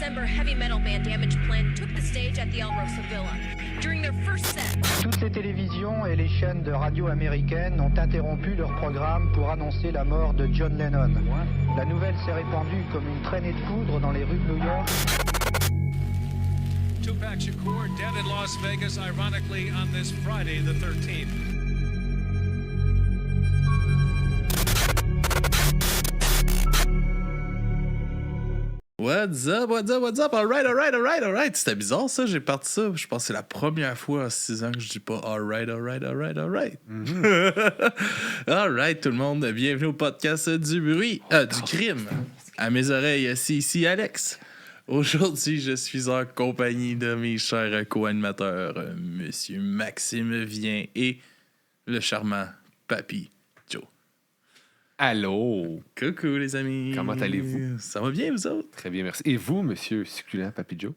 December, heavy metal band Damage Plan took the stage at the El Rosa Villa. During their first set... Toutes les télévisions et les chaînes de radio américaines ont interrompu leur programme pour annoncer la mort de John Lennon. La nouvelle s'est répandue comme une traînée de poudre dans les rues de New York. Tupac Shakur dead in Las Vegas, ironically, on this Friday, the 13th. What's up, what's up, what's up? Alright. C'était bizarre, ça. J'ai parti ça. Je pense que c'est la première fois en 6 ans que je dis pas alright. Alright, tout le monde. Bienvenue au podcast du bruit, du crime. À mes oreilles, c'est ici Alex. Aujourd'hui, je suis en compagnie de mes chers co-animateurs, Monsieur Maxime Vien et le charmant Papy Joe. Allô! Coucou les amis! Comment allez-vous? Ça va bien, vous autres? Très bien, merci. Et vous, monsieur succulent Papy Joe?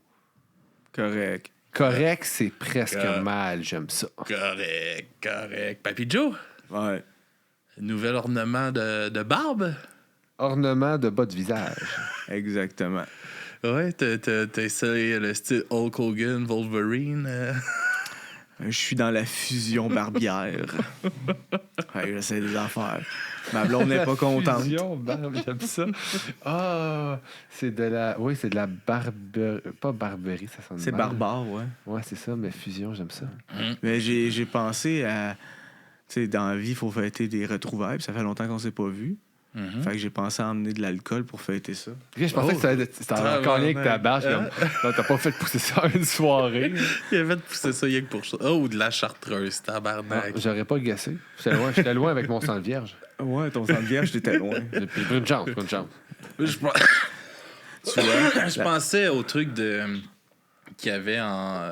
Correct. Correct, c'est presque mal, j'aime ça. Correct. Papy Joe? Ouais. Nouvel ornement de barbe? Ornement de bas de visage. Exactement. Ouais, t'as essayé le style Hulk Hogan, Wolverine. Je suis dans la fusion barbière. Ouais, j'essaie des affaires. Ma blonde n'est pas contente. Fusion, barbe, j'aime ça. Ah, c'est de la... Oui, c'est de la barberie. Pas barberie, ça sonne C'est mal. barbare, ouais. Ouais, c'est ça, mais fusion, j'aime ça. Mais j'ai pensé à... Tu sais, dans la vie, il faut fêter des retrouvailles. Puis ça fait longtemps qu'on s'est pas vus. Fait que j'ai pensé à emmener de l'alcool pour fêter ça. Je pensais que c'était encore lien avec ta bâche. Comme... Non, t'as pas fait pousser ça à une soirée. Il avait fait pousser ça rien que pour ça. Oh, de la chartreuse, tabarnak. Non, j'aurais pas gassé. J'étais loin avec mon sang de vierge. Ouais, ton sang de vierge, t'étais loin. J'ai pris une chance. Je pensais au truc qu'il y avait en...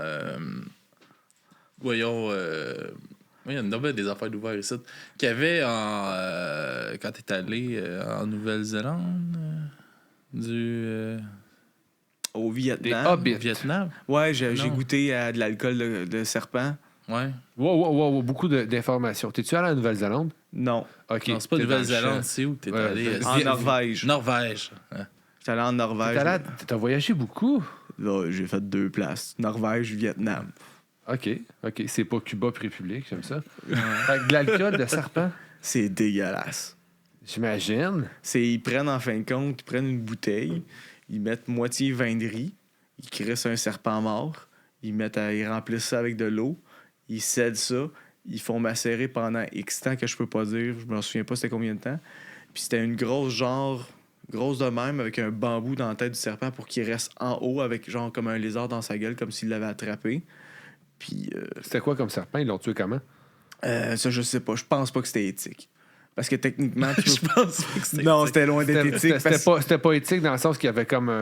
voyons... il y a une nouvelle des affaires d'ouvert ici. Qu'il y avait quand t'es allé en Nouvelle-Zélande, Au Vietnam. Des hobbits. Vietnam. Ouais, j'ai Non. goûté à de l'alcool de serpent. Ouais. Wow, beaucoup d'informations. T'es-tu allé en Nouvelle-Zélande? Non. OK. Non, c'est pas T'es dans le Nouvelle-Zélande, champ. c'est où que t'es Ouais, allé? En Norvège. Norvège. Ouais. J'étais allé en Norvège. T'as voyagé beaucoup? Là, j'ai fait 2 places. Norvège, Vietnam. OK. C'est pas Cuba puis République, j'aime ça. Fait que de l'alcool de serpent, C'est dégueulasse. j'imagine. Ils prennent, en fin de compte, ils prennent une bouteille, ils mettent moitié vin de riz, ils crissent un serpent mort, ils remplissent ça avec de l'eau, ils scellent ça, ils font macérer pendant X temps que je peux pas dire, je me souviens pas c'était combien de temps. Puis c'était une grosse de même, avec un bambou dans la tête du serpent pour qu'il reste en haut avec genre comme un lézard dans sa gueule, comme s'il l'avait attrapé. Puis C'était quoi comme serpent? Ils l'ont tué comment? ça, je sais pas, je pense pas que c'était éthique. Parce que techniquement, tu Je pense pas que c'était... Non, c'était loin d'être éthique. C'était pas éthique dans le sens qu'il y avait comme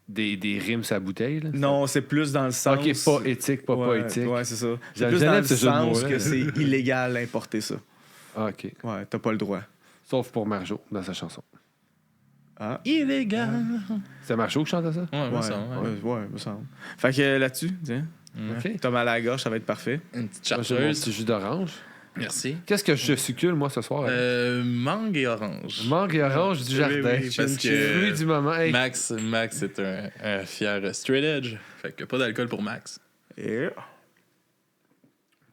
des rimes sur la bouteille. Là, Non, c'est plus dans le sens... OK, pas éthique, pas Ouais, éthique. Ouais, c'est ça. C'est J'aime plus dans le ce jeu de sens mots-là. que c'est illégal d'importer ça. Ah, OK. Ouais, t'as pas le droit. Sauf pour Marjo, dans sa chanson. Ah. Illégal. C'est Marjo qui chantait ça? Ouais, Ouais, ça, ouais. ouais, me semble. Fait que là-dessus, tiens, OK. t'as mal à la gorge, ça va être parfait. Une petite Moi, j'ai mon chartreuse. petit jus d'orange. Merci. Qu'est-ce que je succule, moi, ce soir? Mangue et orange. Mangue et orange du jardin. oui, parce J'ai que- fruit du moment. Hey. Max est un fier straight edge. Fait que pas d'alcool pour Max. Yeah.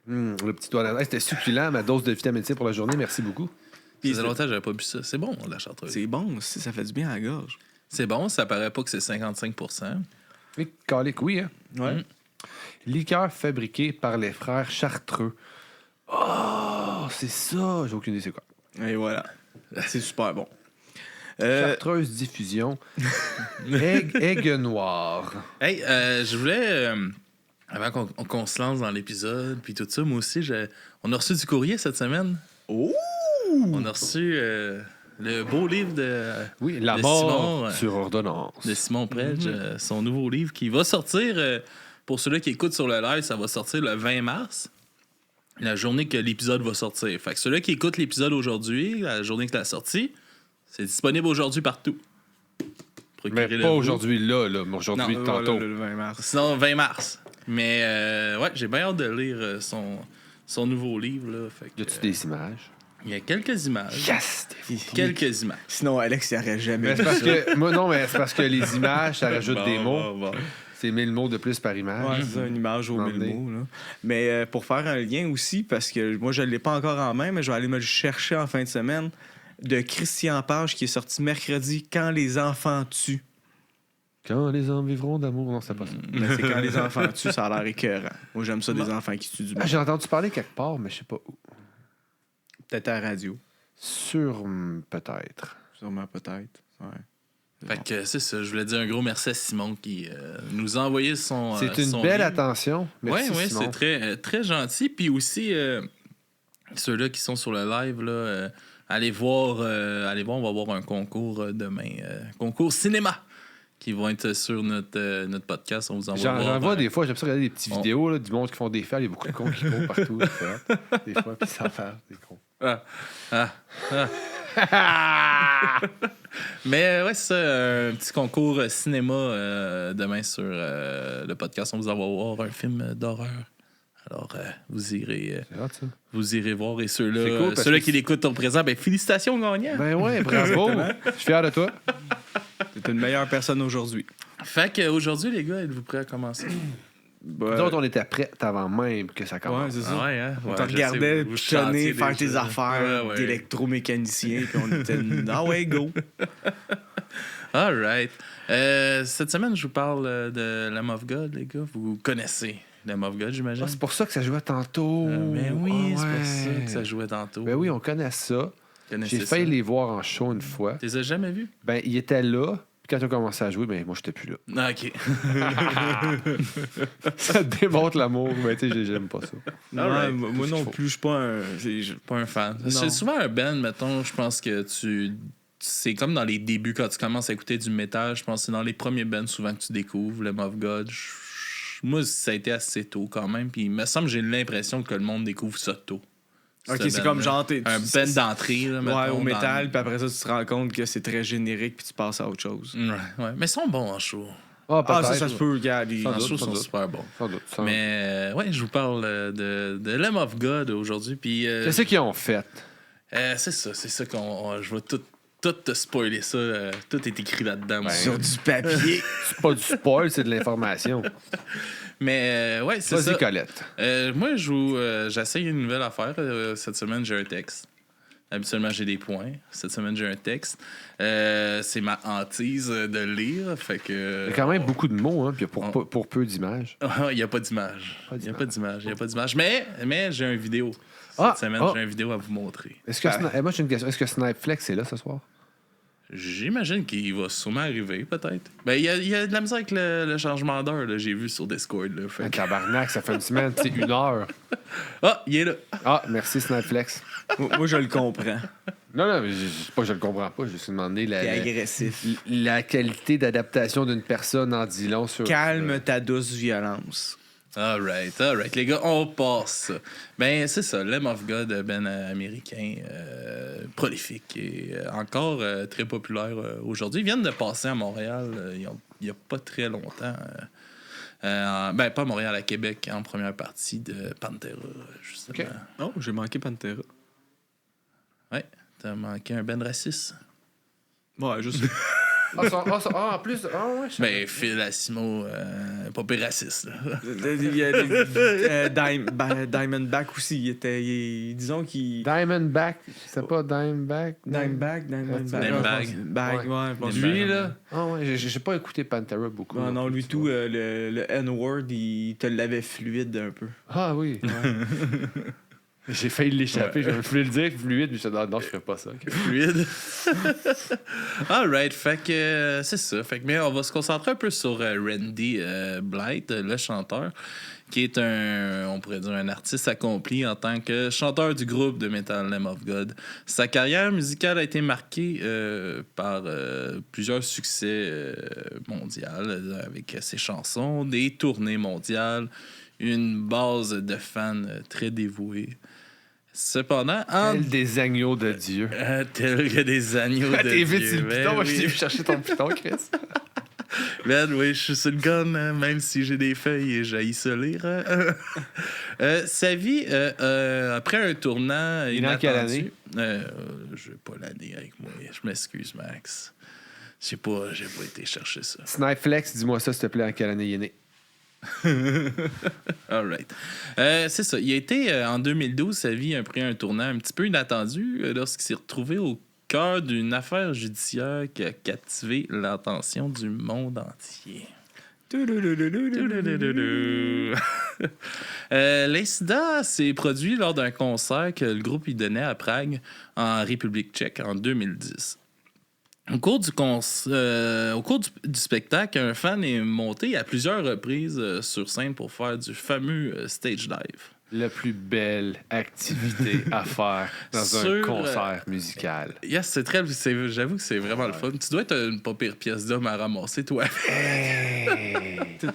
Le petit doigt d'adresse. C'était succulent, ma dose de vitamine C pour la journée. Merci beaucoup. Ça faisait longtemps que j'avais pas bu ça. C'est bon, la chartreuse. C'est bon aussi, ça fait du bien à la gorge. C'est bon, ça paraît pas que c'est 55%. Oui, calique, oui, hein? Ouais. Liqueur fabriquée par les frères Chartreux. Oh, c'est ça! J'ai aucune idée c'est quoi. Et voilà. C'est super bon. Chartreuse diffusion. Aigle noir. Hey, je voulais, avant qu'on se lance dans l'épisode, puis tout ça, moi aussi, on a reçu du courrier cette semaine. Oh! On a reçu le beau livre de Oui, la de mort Simon, sur ordonnance. de Simon Predge, son nouveau livre qui va sortir, pour ceux-là qui écoutent sur le live, ça va sortir le 20 mars, la journée que l'épisode va sortir. Fait que ceux-là qui écoutent l'épisode aujourd'hui, la journée que la sortie, c'est disponible aujourd'hui partout. Mais Procurez-le pas vous. aujourd'hui, là, mais aujourd'hui, Non, tantôt. Le 20 mars. Sinon, 20 mars. Mais ouais, j'ai bien hâte de lire son nouveau livre. Là. Fait que, Y a-tu des images? Il y a quelques images. Yes! Quelques images. Sinon, Alex, il aurait jamais Mais c'est vu parce ça. que, moi, non, mais c'est parce que les images, ça rajoute des mots. Bon. C'est 1000 mots de plus par image. Ouais, c'est ça, une image aux 1000 Demandez. mots. Là. Mais pour faire un lien aussi, parce que moi, je ne l'ai pas encore en main, mais je vais aller me le chercher en fin de semaine, de Christian Page qui est sorti mercredi, Quand les enfants tuent. Quand les hommes vivront d'amour. Non, c'est pas ça. Mais c'est Quand les enfants tuent, ça a l'air écœurant. Moi, j'aime ça, des enfants qui tuent du Ah, monde. j'ai entendu parler quelque part, mais je sais pas où. Peut-être à la radio. Peut-être. Sûrement, peut-être. Ouais. Fait que c'est ça. Je voulais dire un gros merci à Simon qui nous a envoyé son. C'est une son belle livre. attention. Merci, Oui, Simon. c'est très, très gentil. Puis aussi, ceux-là qui sont sur le live, là, allez voir, on va avoir un concours demain. Concours cinéma qui vont être sur notre podcast. On vous envoie J'en vois voir, des fois, j'aime ça regarder des petites on- vidéos là, du monde qui font des fers. Il y a beaucoup de cons qui courent partout. c'est hot. Des fois, puis sans faire des cons. Mais ouais, c'est ça, un petit concours cinéma demain sur le podcast. On vous envoie voir un film d'horreur. Alors, vous irez voir. Et C'est cool, ceux-là parce que qui l'écoutent au présent, ben félicitations, gagnant. Ben ouais, bravo. Je suis fier de toi. T'es une meilleure personne aujourd'hui. Fait qu'aujourd'hui, les gars, êtes-vous prêts à commencer? Ben, Nous autres, on était prêts avant même que ça ouais, commence. c'est ça. ouais, hein? On Ouais, te je regardait sais, vous pitonner, chantiez faire tes déjà. affaires Ouais, ouais. d'électromécanicien, puis on était ah ouais, go. All right. Cette semaine, je vous parle de Lamb of God, les gars. Vous connaissez Lamb of God, j'imagine? Ah, c'est pour ça que ça jouait tantôt. Mais oui, Ah, c'est pour ouais. ça que ça jouait tantôt. Ben oui, on connaît ça. Connaissez J'ai ça? failli les voir en show une fois. Tu les as jamais vus? Ben, ils étaient là. Puis quand on a commencé à jouer, ben moi, j'étais plus là. Ah, OK. Ça démontre l'amour, mais tu sais, j'aime pas ça. Ouais, right. moi non plus, je suis pas un. Pas un fan. Non. C'est souvent un band, mettons, je pense que c'est comme dans les débuts quand tu commences à écouter du métal. Je pense que c'est dans les premiers bands souvent que tu découvres Lamb of God. Moi, ça a été assez tôt quand même. Puis il me semble que j'ai l'impression que le monde découvre ça tôt. Ok, Ce c'est band-là. comme genre. Un band d'entrée, là, Ouais, mettons, au métal, dans- puis après ça, tu te rends compte que c'est très générique, puis tu passes à autre chose. Ouais. Mais ils sont bons en show. Ah, Ah, peut-être. ça se peut, regarde. Sans En doute, show, ils sans sont doute. super bons. Sans doute. Mais ouais, je vous parle de Lamb of God aujourd'hui. Puis Qu'est-ce qu'ils ont fait? c'est ça je vais tout te spoiler ça. Tout est écrit là-dedans. moi. Sur du papier. C'est pas du spoil, c'est de l'information. Mais ouais, c'est ça. Vas-y, Colette. Moi, j'essaye une nouvelle affaire. Cette semaine, j'ai un texte. Habituellement, j'ai des points. Cette semaine, j'ai un texte. C'est ma hantise de lire. Fait que. Il y a quand même beaucoup de mots, hein, puis pour peu d'images. Il n'y a pas d'image. Il n'y a pas d'image. Mais j'ai une vidéo. Cette semaine, j'ai une vidéo à vous montrer. Est-ce que moi, j'ai une question. Est-ce que Snipeflex est là ce soir? J'imagine qu'il va sûrement arriver, peut-être. Ben, il y a de la misère avec le changement d'heure, là, j'ai vu sur Discord. Là, fait Un que- tabarnak, ça fait une semaine, c'est 1 heure. Ah, il est là. Ah, merci Snipeflex. Moi, je le comprends. Non, mais je le comprends pas. Je me suis demandé T'es agressif. la qualité d'adaptation d'une personne en dit long sur. Calme ta douce violence. All right. Les gars, on passe. Ben, c'est ça. Lamb of God, ben américain, prolifique et encore très populaire aujourd'hui. Ils viennent de passer à Montréal il n'y a pas très longtemps. Ben, pas à Montréal, à Québec, en première partie de Pantera, justement. Ok. Oh, j'ai manqué Pantera. Ouais, t'as manqué un band raciste. Ouais, juste. En plus. Ah, ouais, Ben, Phil Asimo, pas pire raciste, là. Il y a Diamondback aussi. Disons qu'il. Diamondback. C'est pas Diamondback? Diamondback. Dimebag. Ouais, je pense que Lui, c'est- là. Ah, ouais, j'ai pas écouté Pantera beaucoup. Non, lui tu tout, vois. le N-word, il te l'avait fluide un peu. Ah oui. J'ai failli l'échapper. Ouais. Je voulais le dire fluide, mais je suis non, je ferais pas ça. Fluide. All right, fait que c'est ça. Fait que, mais on va se concentrer un peu sur Randy Blythe, le chanteur, qui est on pourrait dire un artiste accompli en tant que chanteur du groupe de metal Lamb of God. Sa carrière musicale a été marquée par plusieurs succès mondiaux avec ses chansons, des tournées mondiales, une base de fans très dévoués. Cependant, Tel des agneaux de Dieu. tel que des agneaux de T'es vite Dieu. sur le Ben piton. Moi, je oui. t'ai vu chercher ton piton, Chris. Ben oui, je suis sur le gun, hein, même si j'ai des feuilles et j'haïs ça lire. Sa vie, après un tournant Il est en quelle inattendu, Je n'ai pas l'année avec moi. Je m'excuse, Max. J'ai pas été chercher ça. Snipeflex, dis-moi ça, s'il te plaît, en quelle année il est né? All right. C'est ça. Il a été, en 2012, sa vie a pris un tournant un petit peu inattendu lorsqu'il s'est retrouvé au cœur d'une affaire judiciaire qui a captivé l'attention du monde entier. L'incident s'est produit lors d'un concert que le groupe y donnait à Prague, en République tchèque, en 2010. Au cours du spectacle, un fan est monté à plusieurs reprises sur scène pour faire du fameux stage dive. La plus belle activité à faire dans un concert musical. Yes, j'avoue que c'est vraiment le fun. Tu dois être une pas pire pièce d'homme à ramasser, toi. Ça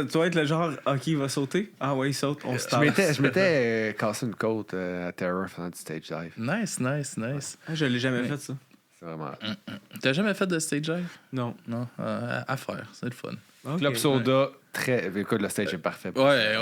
doit être le genre, OK, il va sauter. Ah ouais, il saute, on se tasse. Je m'étais cassé une côte à Terror faisant du stage dive. Nice. Ah, je l'ai jamais fait, ça. C'est vraiment... T'as jamais fait de stage dive? Non. Non, à faire, c'est le fun. Okay. Club Soda, écoute, le stage est parfait. Ouais,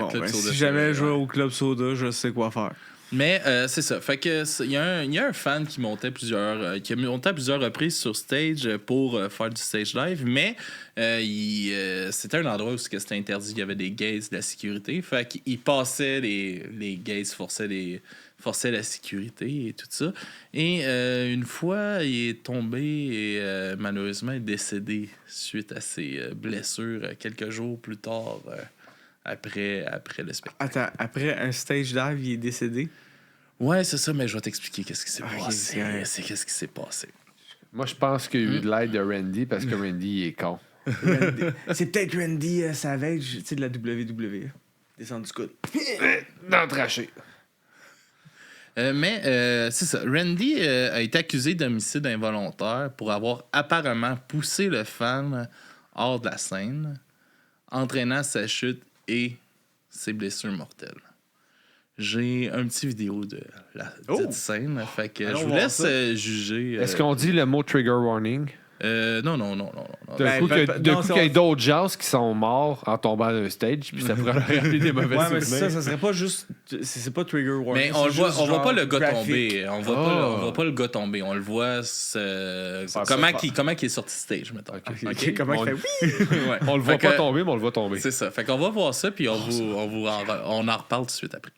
Bon, si jamais je vais au Club Soda, je sais quoi faire. Mais c'est ça. Fait que il y a un fan qui montait à plusieurs reprises sur stage pour faire du stage dive, mais c'était un endroit où c'était interdit. Il y avait des gates de la sécurité. Fait qu'il passait les gates, forçait la sécurité et tout ça. Et une fois, il est tombé et malheureusement est décédé suite à ses blessures quelques jours plus tard. Après le spectacle. Attends, après un stage dive, il est décédé? Ouais, c'est ça, mais je vais t'expliquer qu'est-ce qui s'est passé. Qu'est-ce qui s'est passé. Moi, je pense qu'il y a eu de l'aide de Randy parce que Randy, il est con. C'est peut-être Randy Savage, tu sais, de la WWE. Descendre du coude. Dans le traché. Mais c'est ça. Randy a été accusé d'homicide involontaire pour avoir apparemment poussé le fan hors de la scène, entraînant sa chute et ses blessures mortelles. J'ai un petit vidéo de la petite scène. Fait que je vous laisse juger. Est-ce qu'on dit le mot trigger warning? Non. D'un coup, qu'il y a d'autres gens qui sont morts en tombant d'un stage, puis ça pourrait leur rappeler des mauvais souvenirs. Mais ça serait pas juste... C'est pas trigger warning. Mais on voit pas le gars graphique. tomber. On voit pas le gars tomber. On le voit... comment il est sorti stage, mettons. Okay. Comment il fait... Ouais. On le voit pas tomber, mais on le voit tomber. C'est ça. Fait qu'on va voir ça, puis on en reparle tout de suite après.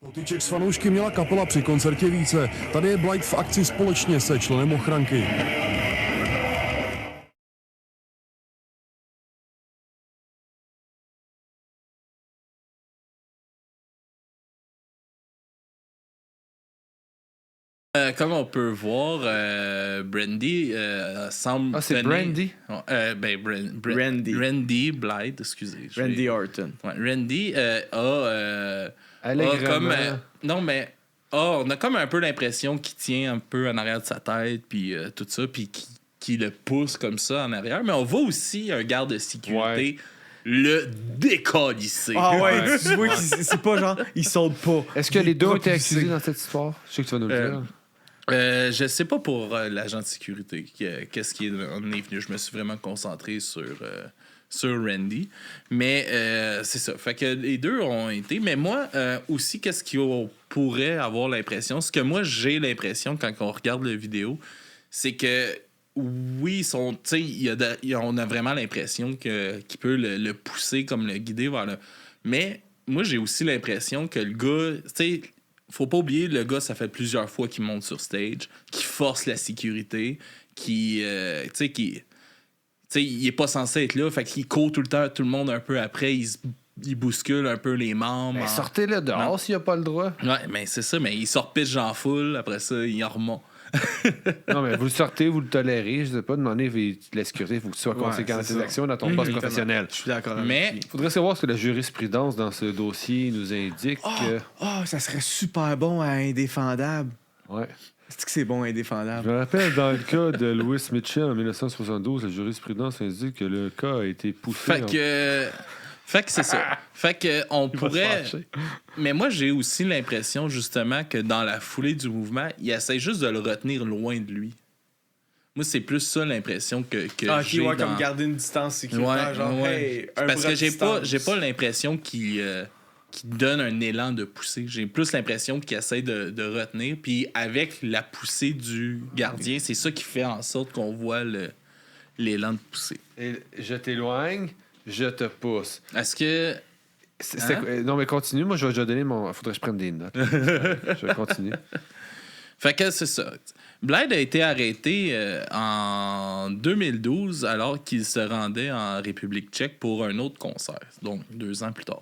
Potyček s fanoušky měla kapela při koncertě více. Tady je Blight v akci společně se členem ochranky. Comme on peut voir, Brandy semble. Ah, c'est donner... Brandy? Randy Blythe, excusez. Randy Orton. Ouais, Randy a Allègrement. non, mais on a comme un peu l'impression qu'il tient un peu en arrière de sa tête, puis tout ça, puis qu'il le pousse comme ça en arrière. Mais on voit aussi un garde de sécurité le décalisser. Ah ouais, tu vois que c'est pas genre, il saute pas. Est-ce que les deux ont été accusés dans cette histoire? Je sais que tu vas nous le dire. Je sais pas pour l'agent de sécurité qu'est-ce qui est venu. Je me suis vraiment concentré sur Randy. Mais c'est ça. Fait que les deux ont été. Mais moi, aussi, qu'est-ce qu'on pourrait avoir l'impression? Ce que moi, j'ai l'impression quand on regarde la vidéo, c'est que oui, on a vraiment l'impression qu'il peut le pousser, comme le guider vers le... Mais moi, j'ai aussi l'impression que le gars... Faut pas oublier, le gars, ça fait plusieurs fois qu'il monte sur stage, qu'il force la sécurité, il est pas censé être là, fait qu'il court tout le temps, tout le monde un peu après, il bouscule un peu les membres. Mais sortez-le dehors s'il a pas le droit. Ouais, mais c'est ça, mais il sort pitch en foule, après ça, il en remonte. Non, mais vous le sortez, vous le tolérez, je sais pas, demander la sécurité, il faut que tu sois conséquent dans tes actions dans ton poste professionnel. Je suis d'accord. Mais il faudrait savoir ce que la jurisprudence dans ce dossier nous indique. Ça serait super bon à indéfendable. Ouais. Est-ce que c'est bon à Je indéfendable? me rappelle, dans le cas de Louis Mitchell en 1972, la jurisprudence indique que le cas a été poussé. Fait que c'est ça. Fait que on pourrait. Mais moi, j'ai aussi l'impression, justement, que dans la foulée du mouvement, il essaie juste de le retenir loin de lui. Moi, c'est plus ça l'impression que j'ai. Comme garder une distance sécuritaire. Hey, parce que j'ai pas l'impression qu'il qui donne un élan de poussée. J'ai plus l'impression qu'il essaie de retenir. Puis avec la poussée du gardien, c'est ça qui fait en sorte qu'on voit l'élan de poussée. Et je t'éloigne, je te pousse. Est-ce que... Non, mais continue. Moi, je vais donner mon... Faudrait que je prenne des notes. Je vais continuer. Fait que c'est ça. Blythe a été arrêté en 2012 alors qu'il se rendait en République tchèque pour un autre concert, donc 2 ans plus tard.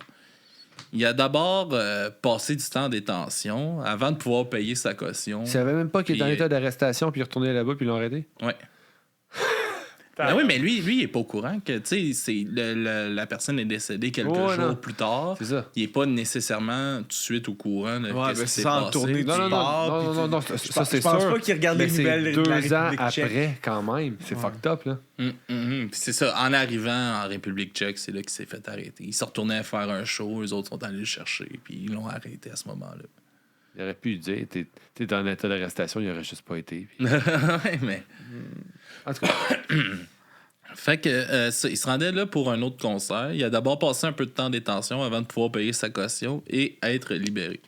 Il a d'abord passé du temps en détention avant de pouvoir payer sa caution. Tu savais même pas qu'il est en Puis, état d'arrestation, puis il est retourné là-bas, puis ils l'ont arrêté? Ouais. Ben oui, mais lui, il est pas au courant que la personne est décédée quelques jours plus tard. C'est ça. Il est pas nécessairement tout de suite au courant de Ouais, ce ben qui s'est c'est en passé. tournée du Non, sport. ça c'est Je pense sûr. pas qu'il regarde Mais les c'est nouvelles de la 2 ans République tchèque. après, quand même. C'est fucked up, là. Puis c'est ça, en arrivant en République tchèque, c'est là qu'il s'est fait arrêter. Il se retournait à faire un show, eux autres sont allés le chercher, puis ils l'ont arrêté à ce moment-là. Il aurait pu lui dire, t'es dans un état d'arrestation, il aurait juste pas été. Puis... Ouais, mais... En tout cas, Fait que il se rendait là pour un autre concert. Il a d'abord passé un peu de temps en détention avant de pouvoir payer sa caution et être libéré.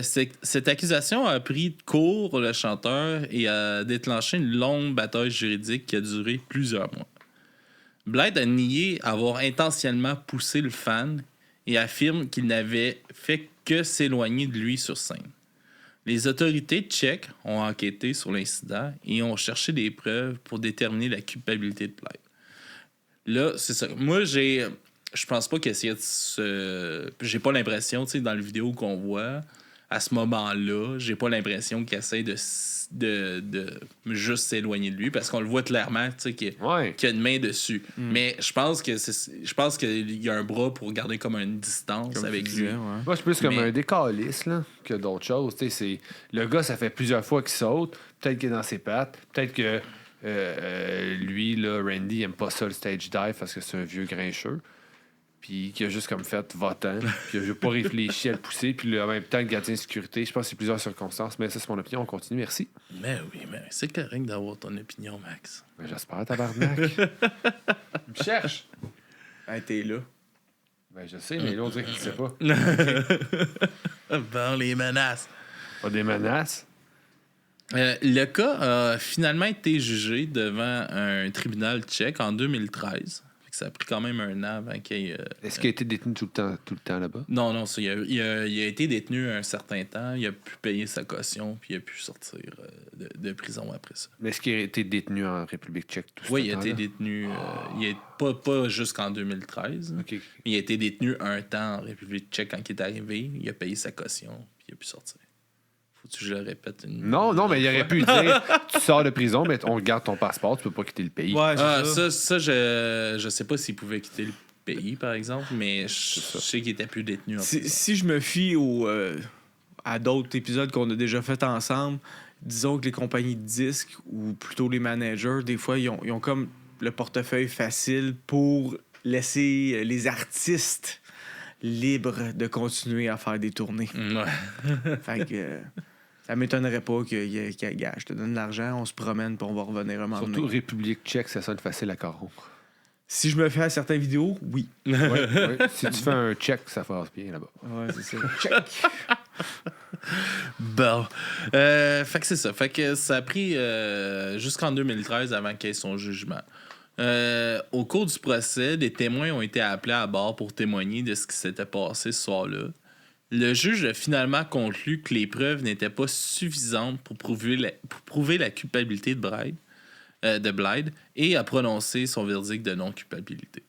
Cette accusation a pris de court le chanteur et a déclenché une longue bataille juridique qui a duré plusieurs mois. Blythe a nié avoir intentionnellement poussé le fan et affirme qu'il n'avait fait que s'éloigner de lui sur scène. Les autorités tchèques ont enquêté sur l'incident et ont cherché des preuves pour déterminer la culpabilité de Blythe. Là, c'est ça. Moi, je pense pas qu'il essayait de se... J'ai pas l'impression, tu sais, dans la vidéo qu'on voit, à ce moment-là, j'ai pas l'impression qu'il essaie de juste s'éloigner de lui parce qu'on le voit clairement, tu sais, qu'il y a une main dessus. Mais je pense qu'il y a un bras pour garder comme une distance Comme avec tu lui. disais, ouais. moi, je suis plus comme Mais- un décaliste là, que d'autres choses. Le gars, ça fait plusieurs fois qu'il saute. Peut-être qu'il est dans ses pattes. Peut-être que lui, là, Randy, il aime pas ça, le stage dive, parce que c'est un vieux grincheux. Puis qui a juste comme fait votant. Puis il a pas réfléchi à le pousser. Puis en même temps, le gardien de sécurité. Je pense que c'est plusieurs circonstances. Mais ça, c'est mon opinion. On continue. Merci. Mais oui, mais c'est correct d'avoir ton opinion, Max. Ben, j'espère, tabarnak. Il me cherche. Hey, t'es là. Ben, je sais, mais là, on dirait qu'il ne sait pas. Bon, les menaces. Pas des menaces. Le cas a finalement été jugé devant un tribunal tchèque en 2013. Fait que ça a pris quand même un an avant qu'il y ait... Est-ce qu'il a été détenu tout le temps là-bas? Non, ça, il a été détenu un certain temps. Il a pu payer sa caution, puis il a pu sortir de prison après ça. Mais est-ce qu'il a été détenu en République tchèque tout Oui, ce il a temps-là? été détenu... il est pas jusqu'en 2013. OK. Il a été détenu un temps en République tchèque quand il est arrivé. Il a payé sa caution, puis il a pu sortir. Faut-tu que je le répète une... Non, mais il aurait pu dire tu sors de prison, mais on garde ton passeport, tu peux pas quitter le pays. Ouais, Ça, je sais pas s'il pouvait quitter le pays, par exemple, mais je sais qu'il était plus détenu en prison. Si je me fie à d'autres épisodes qu'on a déjà fait ensemble, disons que les compagnies de disques ou plutôt les managers, des fois, ils ont comme le portefeuille facile pour laisser les artistes libres de continuer à faire des tournées. Ouais. Fait que ça m'étonnerait pas qu'il y ait gars, je te donne de l'argent, on se promène puis on va revenir un moment Surtout donné. République tchèque, ça sonne facile à corrompre. Si je me fais à certaines vidéos, oui. Ouais. Si tu fais un check, ça passe bien là-bas. Ouais, c'est ça. Check. Bon. Fait que c'est ça. Fait que ça a pris jusqu'en 2013 avant qu'il y ait son jugement. Au cours du procès, des témoins ont été appelés à bord pour témoigner de ce qui s'était passé ce soir-là. Le juge a finalement conclu que les preuves n'étaient pas suffisantes pour prouver la culpabilité de Blythe et a prononcé son verdict de non-culpabilité.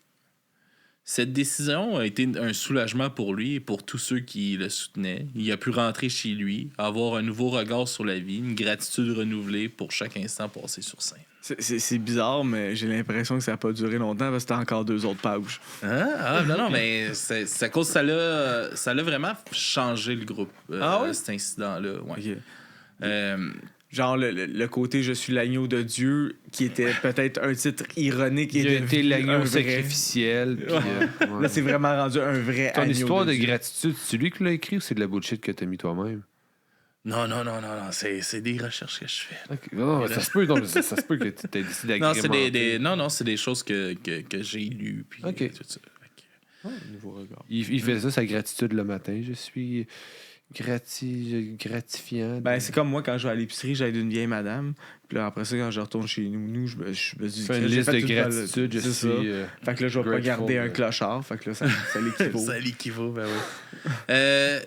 Cette décision a été un soulagement pour lui et pour tous ceux qui le soutenaient. Il a pu rentrer chez lui, avoir un nouveau regard sur la vie, une gratitude renouvelée pour chaque instant passé sur scène. C'est bizarre, mais j'ai l'impression que ça n'a pas duré longtemps parce que t'as encore 2 autres pages. Non, mais c'est à cause que ça l'a vraiment changé le groupe, cet incident-là. Ouais. Ok. Genre le côté « Je suis l'agneau de Dieu » qui était peut-être un titre ironique. Il a est été devenu l'agneau un vrai. sacrificiel. Puis, ouais. Là, c'est vraiment rendu un vrai Ton agneau histoire de Dieu. gratitude, c'est lui qui l'a écrit ou c'est de la bullshit que t'as mis toi-même? Non, c'est des recherches que je fais. Okay. Non, ça se peut, ça se peut que tu aies décidé Non, c'est d'agrémenter. c'est des choses que j'ai lues. Puis Ok. tout ça. Nouveau regard. Il fait ça, sa gratitude le matin. Je suis gratifiant. Ben, c'est comme moi, quand je vais à l'épicerie, j'aide une vieille madame. Puis là, après ça, quand je retourne chez nous, je me dis... Fais une j'ai liste fait de tout gratitude. Je c'est suis... ça. Fait que là, je vais pas grateful, garder un clochard. Fait que là, ça l'équivaut. Ça l'équivaut, ben oui.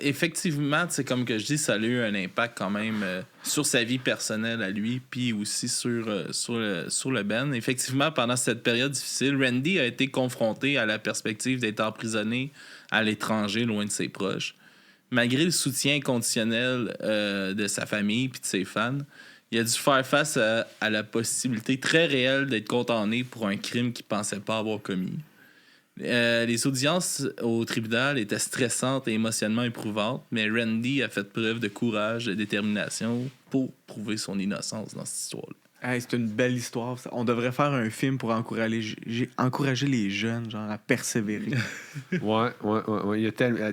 Effectivement, c'est comme que je dis, ça a eu un impact quand même sur sa vie personnelle à lui, puis aussi sur le band. Effectivement, pendant cette période difficile, Randy a été confronté à la perspective d'être emprisonné à l'étranger, loin de ses proches. Malgré le soutien inconditionnel de sa famille et de ses fans, il a dû faire face à la possibilité très réelle d'être condamné pour un crime qu'il ne pensait pas avoir commis. Les audiences au tribunal étaient stressantes et émotionnellement éprouvantes, mais Randy a fait preuve de courage et de détermination pour prouver son innocence dans cette histoire-là. Hey, c'est une belle histoire. On devrait faire un film pour encourager les jeunes, genre, à persévérer. Ouais. Il y a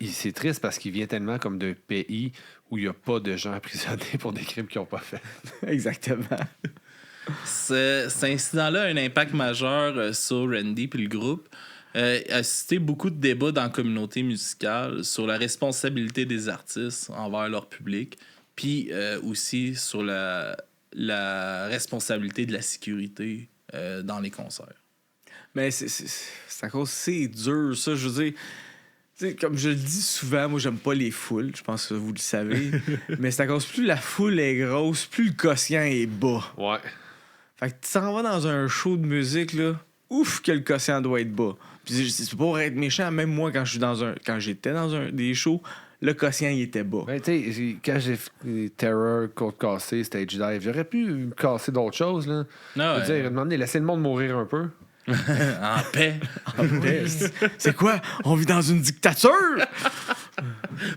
c'est triste parce qu'il vient tellement comme d'un pays où il n'y a pas de gens emprisonnés pour des crimes qu'ils n'ont pas fait. Exactement. Cet incident-là a un impact majeur sur Randy et le groupe. A suscité beaucoup de débats dans la communauté musicale sur la responsabilité des artistes envers leur public, puis aussi sur la responsabilité de la sécurité dans les concerts. Mais c'est à cause c'est dur, ça. Je veux dire, comme je le dis souvent, moi, j'aime pas les foules. Je pense que vous le savez. Mais c'est à cause plus la foule est grosse, plus le quotient est bas. Ouais. Fait que tu s'en vas dans un show de musique, là, ouf que le quotient doit être bas. Puis c'est pas pour être méchant, même moi, quand j'étais dans des shows, le quotient, il était bas. Ben, tu sais, quand j'ai fait Terror, Côte cassée, Stage Dive, j'aurais pu me casser d'autres choses, là. Non, Je veux dire, demander, laisser le monde mourir un peu. en paix. C'est quoi? On vit dans une dictature?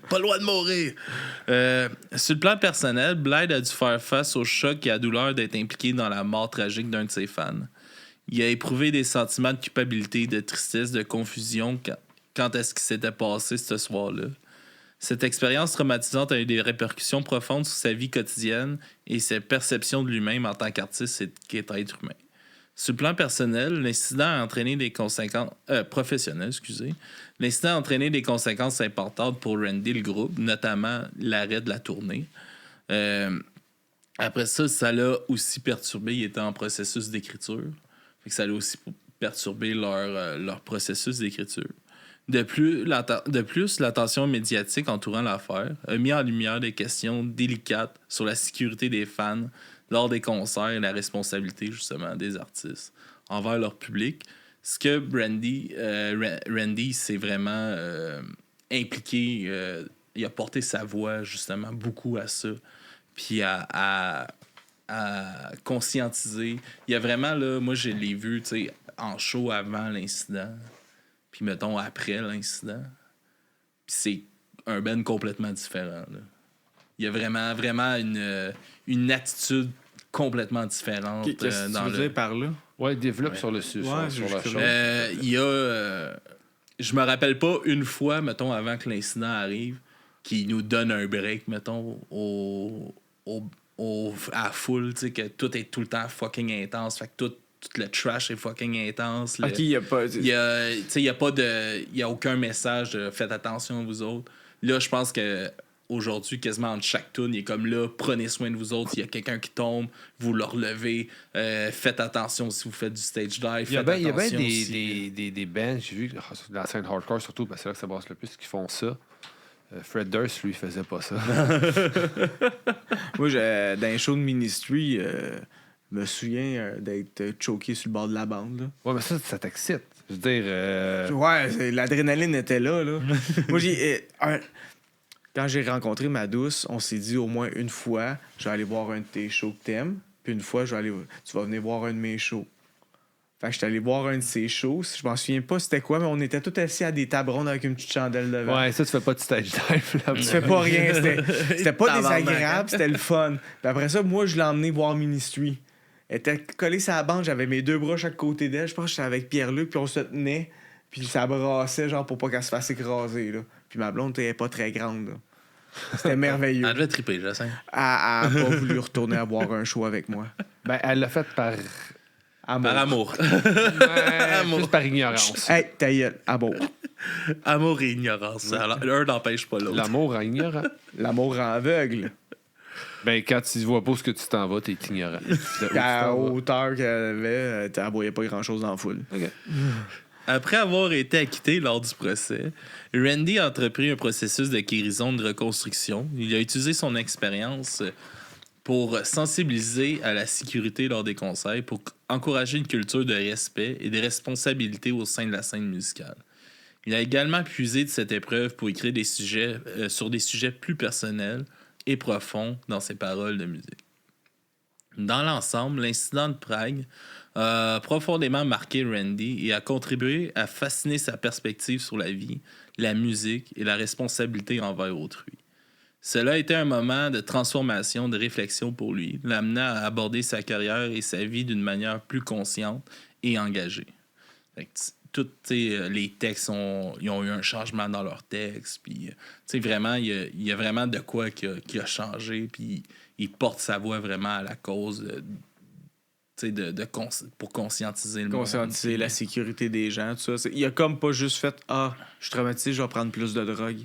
Pas loin de mourir. Sur le plan personnel, Blythe a dû faire face au choc et à la douleur d'être impliqué dans la mort tragique d'un de ses fans. Il a éprouvé des sentiments de culpabilité, de tristesse, de confusion quant à ce qui s'était passé ce soir-là. Cette expérience traumatisante a eu des répercussions profondes sur sa vie quotidienne et sa perception de lui-même en tant qu'artiste et qu'être humain. Sur le plan personnel, l'incident a entraîné des conséquences professionnelles, L'incident a entraîné des conséquences importantes pour Randy et le groupe, notamment l'arrêt de la tournée. Après ça l'a aussi perturbé. Il était en processus d'écriture. Fait que ça l'a aussi perturbé leur processus d'écriture. De plus, l'attention médiatique entourant l'affaire a mis en lumière des questions délicates sur la sécurité des fans lors des concerts et la responsabilité, justement, des artistes envers leur public. Ce que Randy s'est vraiment impliqué, il a porté sa voix, justement, beaucoup à ça, puis à conscientiser. Il y a vraiment, là, moi, je l'ai vu, tu sais, en show avant l'incident, puis mettons après l'incident. Puis c'est un band complètement différent, là. Il y a vraiment une attitude complètement différente. Qu'est-ce que tu veux dire par là? Ouais, développe sur la chose. Il y a... je me rappelle pas une fois, mettons, avant que l'incident arrive, qui nous donne un break, mettons, à la foule, tu sais, que tout est tout le temps fucking intense. Fait que tout le trash est fucking intense. OK, il y a pas... Il y a aucun message de « faites attention à vous autres ». Là, je pense que aujourd'hui, quasiment entre chaque tune, il est comme là, prenez soin de vous autres. Il y a quelqu'un qui tombe, vous le relevez. Faites attention si vous faites du stage dive. Il y a bien des bands, j'ai vu, dans la scène hardcore surtout, c'est là que ça brasse le plus, qui font ça. Fred Durst, lui, faisait pas ça. Moi, dans un show de Ministry, je me souviens d'être choqué sur le bord de la bande. Là. Ouais, mais ça t'excite. Je veux dire... Ouais, l'adrénaline était là. Moi, quand j'ai rencontré ma douce, on s'est dit au moins une fois, je vais aller voir un de tes shows que t'aimes, puis une fois, tu vas venir voir un de mes shows. Fait que j'étais allé voir un de ses shows. Je m'en souviens pas c'était quoi, mais on était tous assis à des tables rondes avec une petite chandelle devant. Ouais, ça, tu fais pas de stage dive. Là, tu fais pas rien. C'était pas désagréable, c'était le fun. Puis après ça, moi, je l'ai emmené voir Ministry. Elle était collée sur la bande, j'avais mes deux bras à chaque côté d'elle. Je pense que j'étais avec Pierre-Luc, puis on se tenait, puis ça brassait, genre, pour pas qu'elle se fasse écraser. Là. Puis ma blonde, elle est pas très grande. Là. C'était merveilleux. Elle devait triper, je sais. Elle a pas voulu retourner à voir un show avec moi. Ben, elle l'a fait par... Par amour. Plus par ignorance. Hey, ta gueule. Amour. Amour et ignorance. Alors, l'un n'empêche pas l'autre. L'amour rend ignorant. L'amour rend aveugle. Ben, quand tu vois pas où que tu t'en vas, t'es ignorant. À la hauteur qu'elle avait, tu ne voyais pas grand-chose dans la foule. OK. Après avoir été acquitté lors du procès, Randy a entrepris un processus de guérison de reconstruction. Il a utilisé son expérience pour sensibiliser à la sécurité lors des concerts, pour encourager une culture de respect et de responsabilité au sein de la scène musicale. Il a également puisé de cette épreuve pour écrire des sujets, sur des sujets plus personnels et profonds dans ses paroles de musique. Dans l'ensemble, l'incident de Prague a profondément marqué Randy et a contribué à fasciner sa perspective sur la vie, la musique et la responsabilité envers autrui. Cela a été un moment de transformation, de réflexion pour lui, l'amenant à aborder sa carrière et sa vie d'une manière plus consciente et engagée. Tous les textes ils ont eu un changement dans leurs textes. Puis, vraiment, il y a vraiment de quoi qui a changé. Puis, il porte sa voix vraiment à la cause pour conscientiser le monde. Conscientiser la sécurité des gens, tout ça. Il a comme pas juste fait « Ah, je suis traumatisé, je vais prendre plus de drogue. »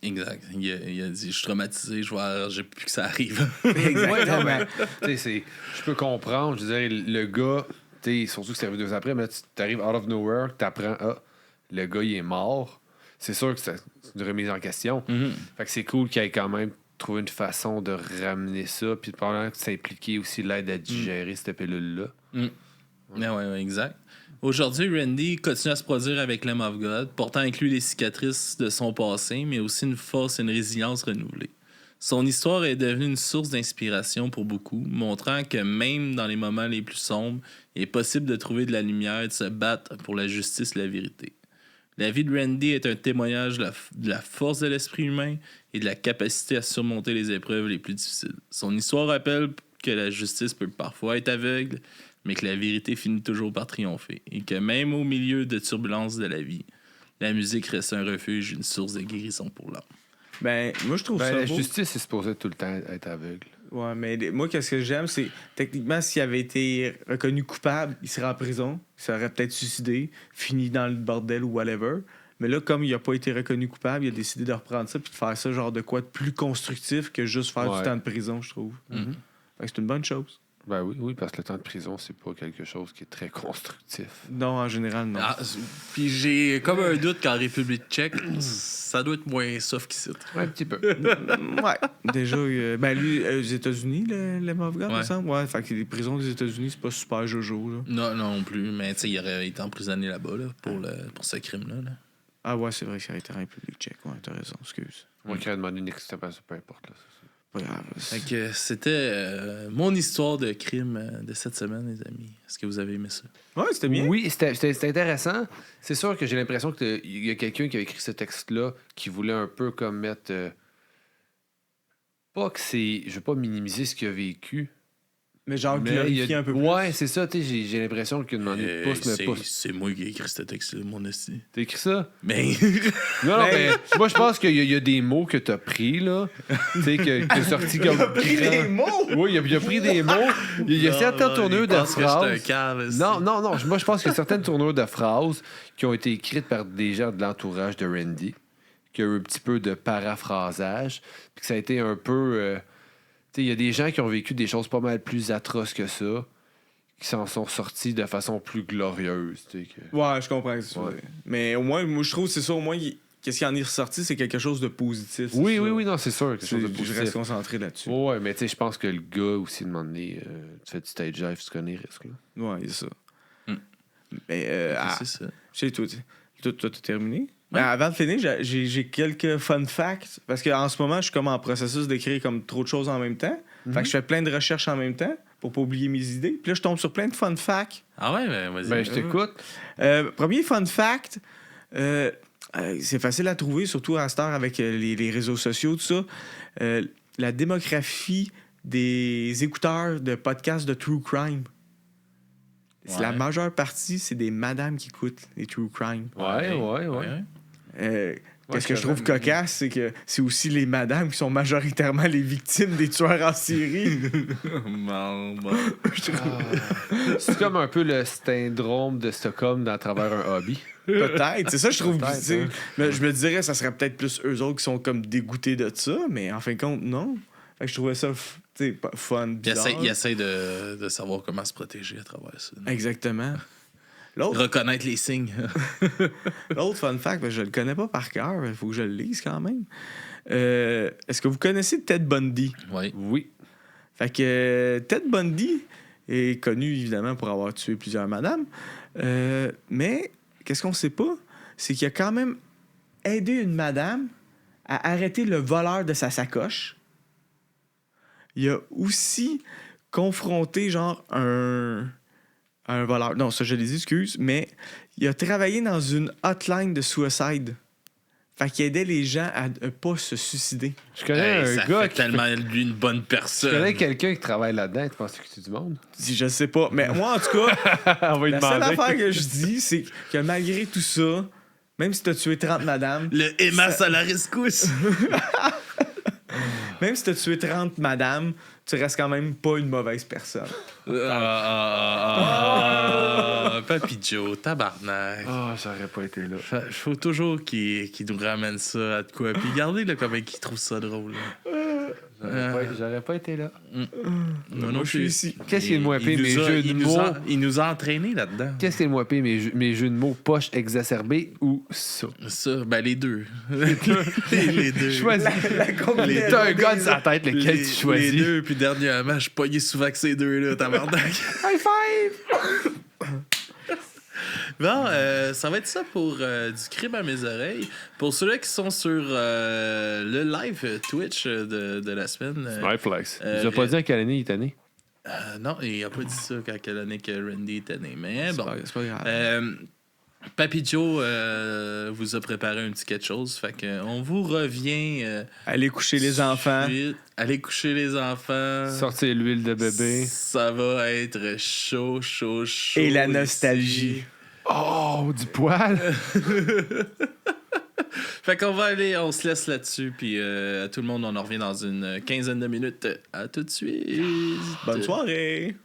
Exact. Il a dit « Je suis traumatisé, j'ai plus que ça arrive. » Exactement. Je peux comprendre. Je veux dire, le gars, surtout que c'est arrivé 2 ans après, mais tu arrives out of nowhere, tu apprends, le gars, il est mort. C'est sûr que c'est une remise en question. Fait que c'est cool qu'il ait quand même trouvé une façon de ramener ça, puis probablement que s'impliquer aussi l'aide à digérer cette pilule-là. Ouais, exact. Aujourd'hui, Randy continue à se produire avec Lamb of God, portant avec lui les cicatrices de son passé, mais aussi une force et une résilience renouvelée. Son histoire est devenue une source d'inspiration pour beaucoup, montrant que même dans les moments les plus sombres, il est possible de trouver de la lumière et de se battre pour la justice et la vérité. La vie de Randy est un témoignage de la force de l'esprit humain et de la capacité à surmonter les épreuves les plus difficiles. Son histoire rappelle que la justice peut parfois être aveugle, mais que la vérité finit toujours par triompher, et que même au milieu de turbulences de la vie, la musique reste un refuge, une source de guérison pour l'âme. Ben, moi, je trouve ça La beau. justice est supposée tout le temps être aveugle. Ouais, mais moi, qu'est-ce que j'aime, c'est techniquement, s'il avait été reconnu coupable, il serait en prison, il serait peut-être suicidé, fini dans le bordel ou whatever. Mais là, comme il n'a pas été reconnu coupable, il a décidé de reprendre ça puis de faire ça genre de quoi de plus constructif que juste faire du temps de prison, je trouve. Fait que c'est une bonne chose. Ben oui, parce que le temps de prison, c'est pas quelque chose qui est très constructif. Non, en général, non. Puis j'ai comme un doute qu'en République tchèque, ça doit être moins soft qu'ici. Un petit peu. Ouais. Déjà, lui, aux États-Unis, le Moff God, Ouais. me semble. Ouais, fait que les prisons des États-Unis, c'est pas super jojo, là. Non plus, mais tu sais, il aurait été emprisonné là-bas là, pour ce crime-là. Là. Ah ouais, c'est vrai que ça a été en République tchèque. Ouais, t'as raison, excuse. Moi, qui ai demandé une extension, peu importe. Là, Pas grave. Fait que c'était mon histoire de crime de cette semaine, les amis. Est-ce que vous avez aimé ça? Ouais, c'était bien. Oui, c'était intéressant. C'est sûr que j'ai l'impression qu'il y a quelqu'un qui a écrit ce texte-là qui voulait un peu comme mettre... pas que c'est... Je veux pas minimiser ce qu'il a vécu. Mais genre, Mais glorifier un peu plus. Ouais, c'est ça. J'ai l'impression qu'il a demandé pouce, mais pouce. C'est moi qui ai écrit ce texte-là, mon esti. T'as écrit ça? Mais... Non, mais moi, je pense qu'il y a des mots que t'as pris, là. Tu sais, que sorti comme... Pris des mots! Oui, il a pris des mots. Il y a certaines tournures de phrases... Non, moi, je pense qu'il y a certaines tournures de phrases qui ont été écrites par des gens de l'entourage de Randy, qui ont eu un petit peu de paraphrasage, puis que ça a été un peu... il y a des gens qui ont vécu des choses pas mal plus atroces que ça, qui s'en sont sortis de façon plus glorieuse. Ouais, je comprends ça. Ouais. Mais au moins, moi, je trouve que c'est ça, au moins, qu'est-ce qui en est ressorti, c'est quelque chose de positif. Oui, non, c'est sûr. Quelque chose de Je positif. reste concentré là-dessus. Ouais, mais tu sais, je pense que le gars aussi, de demander, tu fais du stage dive, tu connais les risques. Là. Ouais, c'est ça. Mais, c'est ça. je sais, toi, t'as terminé? Ben, avant de finir, j'ai quelques fun facts. Parce qu'en ce moment, je suis comme en processus d'écrire comme trop de choses en même temps. Fait que je fais plein de recherches en même temps pour pas oublier mes idées. Puis là, je tombe sur plein de fun facts. Ah ouais, ben vas-y. Ben, je t'écoute. Premier fun fact, c'est facile à trouver, surtout à cette heure avec les réseaux sociaux, tout ça. La démographie des écouteurs de podcasts de True Crime. C'est la majeure partie, c'est des madames qui écoutent les True Crime. Ouais. Qu'est-ce que je trouve cocasse, c'est que c'est aussi les madames qui sont majoritairement les victimes des tueurs en série. Bon. C'est comme un peu le syndrome de Stockholm à travers un hobby. Peut-être, c'est ça je trouve. Peut-être, Tu sais, hein. mais je me dirais ça serait peut-être plus eux autres qui sont comme dégoûtés de ça, mais en fin de compte, non. Fait que je trouvais ça tu sais, fun, bizarre. Il essaie de savoir comment se protéger à travers ça. Exactement. L'autre, Reconnaître les signes. l'autre fun fact, ben, je le connais pas par cœur, il faut que je le lise quand même. Est-ce que vous connaissez Ted Bundy? Oui. Oui. Fait que Ted Bundy est connu évidemment pour avoir tué plusieurs madames. Mais qu'est-ce qu'on sait pas? C'est qu'il a quand même aidé une madame à arrêter le voleur de sa sacoche. Il a aussi confronté genre un voleur. Non, ça je les excuse, mais il a travaillé dans une hotline de suicide. Fait qu'il aidait les gens à ne pas se suicider. Je connais Ça un gars fait qui. tellement lui une bonne Je personne. connais quelqu'un qui travaille là-dedans. Tu penses que c'est du monde? Je sais pas. Mais moi, en tout cas, On va lui la seule demander. affaire que je dis, c'est que malgré tout ça, même si t'as tué 30 madames, Le Emma à la rescousse. même si t'as tué 30 madames, tu restes quand même pas une mauvaise personne. Papy Joe, tabarnak. Ah, j'aurais pas été là. Faut toujours qu'il nous ramène ça à de quoi. Puis regardez là, comment il trouve ça drôle. Là. J'aurais pas été là. Non, Moi, je suis ici. Qu'est-ce qui est le moins pire, mes nous a- jeux de il nous a- mots? il nous a entraînés là-dedans. Qu'est-ce qui est le moins pire, mes jeux de mots poche exacerbés ou ça? Ça, ben les deux. les deux. Choisis. Les T'as un gars de sa tête, lequel tu choisis? Les deux, puis dernièrement, je pognais souvent que ces deux-là, tabarnak. High five! Bon, ça va être ça pour du crime à mes oreilles. Pour ceux-là qui sont sur le live Twitch de la semaine. Flex. Il nous a pas dit à quelle année il est né. Non, il a pas dit ça quand quelle année que Randy était né. Mais bon. C'est pas grave. Papy Joe vous a préparé un petit quelque chose. Fait que on vous revient. Allez coucher les enfants. suite. Allez coucher les enfants. Sortir l'huile de bébé. Ça va être chaud. Et la ici. nostalgie. Oh, du poil! Fait qu'on va aller, on se laisse là-dessus. Puis à tout le monde, on en revient dans une quinzaine de minutes. À tout de suite. Bonne soirée.